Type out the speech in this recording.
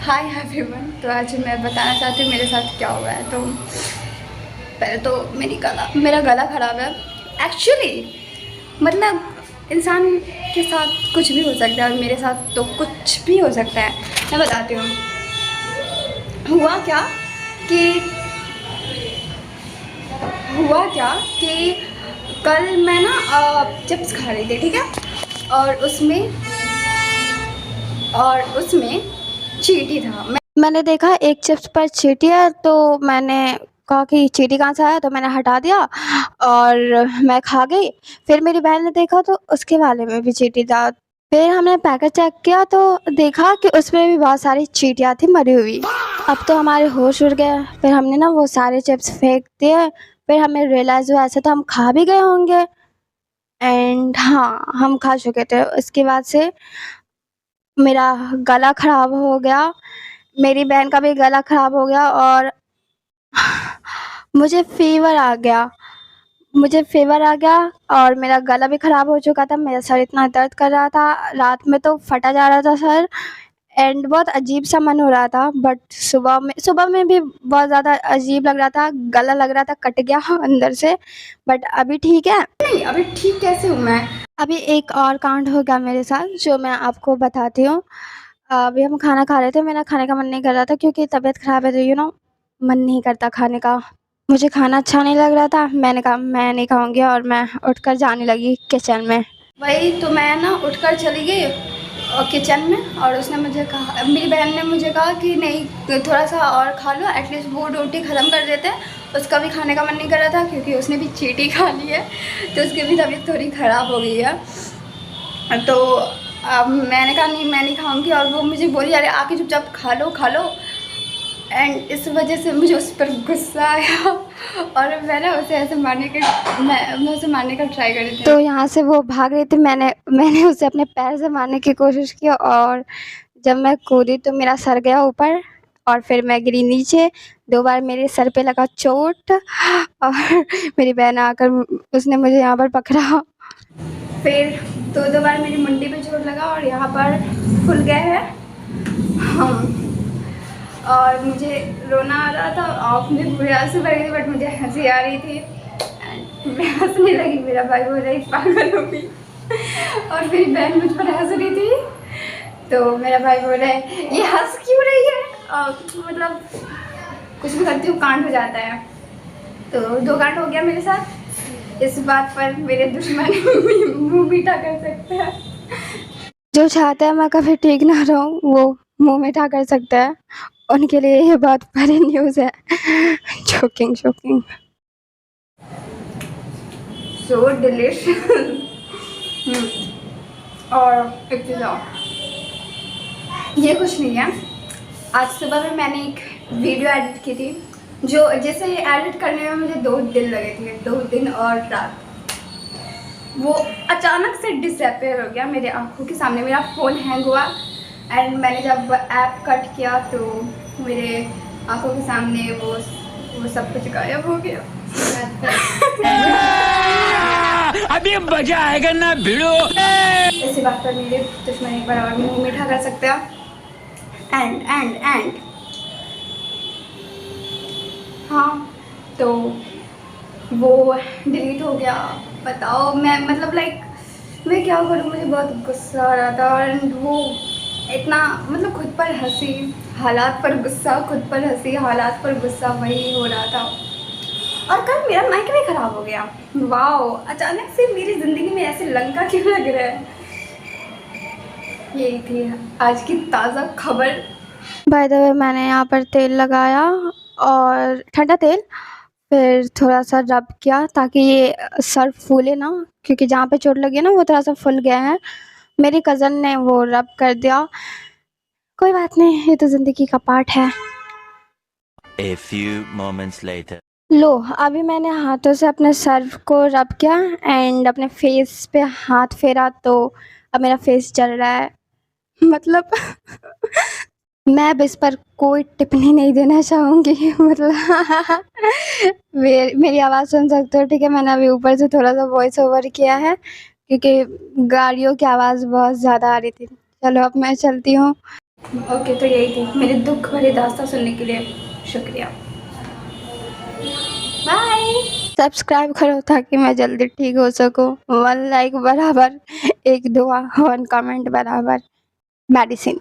Hi everyone. तो आज मैं बताना चाहती हूँ मेरे साथ क्या हुआ है। तो पहले तो मेरा गला ख़राब है एक्चुअली। मतलब इंसान के साथ कुछ भी हो सकता है और मेरे साथ तो कुछ भी हो सकता है। मैं बताती हूँ हुआ क्या कि हुआ क्या कि कल मैं ना चिप्स खा रही थी, ठीक है। और उसमें चींटी था। मैंने देखा एक चिप्स पर चींटी है, तो मैंने कहा कि चींटी कहाँ से आया, तो मैंने हटा दिया और मैं खा गई। फिर मेरी बहन ने देखा तो उसके वाले में भी चींटी था। फिर हमने पैकेट चेक किया तो देखा कि उसमें भी बहुत सारी चींटियाँ थी मरी हुई। अब तो हमारे होश उड़ गए। फिर हमने ना वो सारे चिप्स फेंक दिए। फिर हमें रियलाइज़ हुआ ऐसे तो हम खा भी गए होंगे। एंड हाँ, हम खा चुके थे। उसके बाद से मेरा गला ख़राब हो गया, मेरी बहन का भी गला ख़राब हो गया और मुझे फ़ीवर आ गया और मेरा गला भी ख़राब हो चुका था। मेरा सर इतना दर्द कर रहा था, रात में तो फटा जा रहा था सर। एंड बहुत अजीब-सा मन हो रहा था। बट सुबह में भी बहुत ज़्यादा अजीब लग रहा था, गला लग रहा था कट गया अंदर से। बट अभी ठीक है। नहीं, अभी ठीक कैसे हूँ मैं? अभी एक और कांड हो गया मेरे साथ जो मैं आपको बताती हूँ। अभी हम खाना खा रहे थे, मेरा खाने का मन नहीं कर रहा था क्योंकि तबीयत ख़राब है, तो मन नहीं करता खाने का। मुझे खाना अच्छा नहीं लग रहा था। मैंने कहा मैं नहीं खाऊँगी और मैं उठकर जाने लगी किचन में। वही तो मैं ना उठकर चली गई किचन में, और उसने मुझे कहा, मेरी बहन ने मुझे कहा कि नहीं थोड़ा सा और खा लो, एटलीस्ट वो रोटी ख़त्म कर देते हैं। उसका भी खाने का मन नहीं कर रहा था क्योंकि उसने भी चींटी खा ली है, तो उसकी भी तबीयत थोड़ी ख़राब हो गई है। तो अब मैंने कहा नहीं, मैं नहीं खाऊंगी, और वो मुझे बोली अरे आके चुपचाप खा लो। एंड इस वजह से मुझे उस पर गुस्सा आया और मैंने उसे ऐसे मैं उसे मारने का ट्राई करी थी। तो यहाँ से वो भाग रही थी, मैंने उसे अपने पैर से मारने की कोशिश की और जब मैं कूदी तो मेरा सर गया ऊपर और फिर मैं गिरी नीचे। 2 बार मेरे सर पे लगा चोट और मेरी बहन आकर उसने मुझे यहाँ पर पकड़ा। फिर 2 बार मेरी मुंडी पे चोट लगा और यहाँ पर फूल गया है। और मुझे रोना आ रहा था, आँख में पूरे आंसू भर गए, बट मुझे हंसी आ रही थी एंड मैं हंसने लगी। मेरा भाई बोल रही पागल हो गई और मेरी बहन मुझ पर हंस रही थी। तो मेरा भाई बोल रहा है ये हंस क्यों रही है। मतलब कुछ भी करती हूँ कांड हो जाता है। तो 2 कांड हो गया मेरे साथ। इस बात पर मेरे दुश्मन मुँह मीठा कर सकते हैं। जो चाहता है मैं कभी ठीक ना रहूं वो मुँह मीठा कर सकता है, उनके लिए ये बहुत बड़ी न्यूज़ है। Joking joking. सो डिलीशियस। और एक चीज़ और, ये कुछ नहीं है। आज सुबह में मैंने एक वीडियो एडिट की थी, जिसे एडिट करने में मुझे 2 दिन लगे थे, 2 दिन और रात। वो अचानक से डिसअपेयर हो गया मेरे आंखों के सामने। मेरा फ़ोन हैंग हुआ एंड मैंने जब ऐप कट किया तो मेरे आंखों के सामने वो सब कुछ गायब हो गया। अभी मजा आएगा ना भिड़ो। इसी बात पर मेरे दुश्मन एक बार और मुँह मीठा कर सकते हैं। एंड हाँ, तो वो डिलीट हो गया। बताओ मैं मतलब मैं क्या करूँ, मुझे बहुत गुस्सा आ रहा था। और वो इतना मतलब खुद पर हंसी, हालात पर गुस्सा, खुद पर हंसी, हालात पर गुस्सा, वही हो रहा था। और कल मेरा माइक भी ख़राब हो गया। वाओ, अचानक से मेरी ज़िंदगी में ऐसे लंका क्यों लग रहा है। यही थी आज की ताज़ा खबर। बाय द वे मैंने यहाँ पर तेल लगाया और ठंडा तेल, फिर थोड़ा सा रब किया ताकि ये सर फूले ना, क्योंकि जहाँ पे चोट लगी है ना वो थोड़ा सा फूल गया है। मेरी कज़न ने वो रब कर दिया। कोई बात नहीं, ये तो ज़िंदगी का पार्ट है। A few moments later. लो, अभी मैंने हाथों से अपने सर को रब किया एंड अपने फेस पे हाथ फेरा तो अब मेरा फेस जल रहा है। मतलब मैं अब इस पर कोई टिप्पणी नहीं देना चाहूँगी। मतलब मेरी आवाज़ सुन सकते हो, ठीक है। मैंने अभी ऊपर से थोड़ा सा वॉइस ओवर किया है क्योंकि गाड़ियों की आवाज़ बहुत ज़्यादा आ रही थी। चलो अब मैं चलती हूँ। ओके, तो यही थी मेरी दुख भरी दास्तां सुनने के लिए शुक्रिया। बाय। सब्सक्राइब करो ताकि मैं जल्दी ठीक हो सकूं। 1 लाइक बराबर 1 दुआ, 1 कमेंट बराबर मेडिसिन।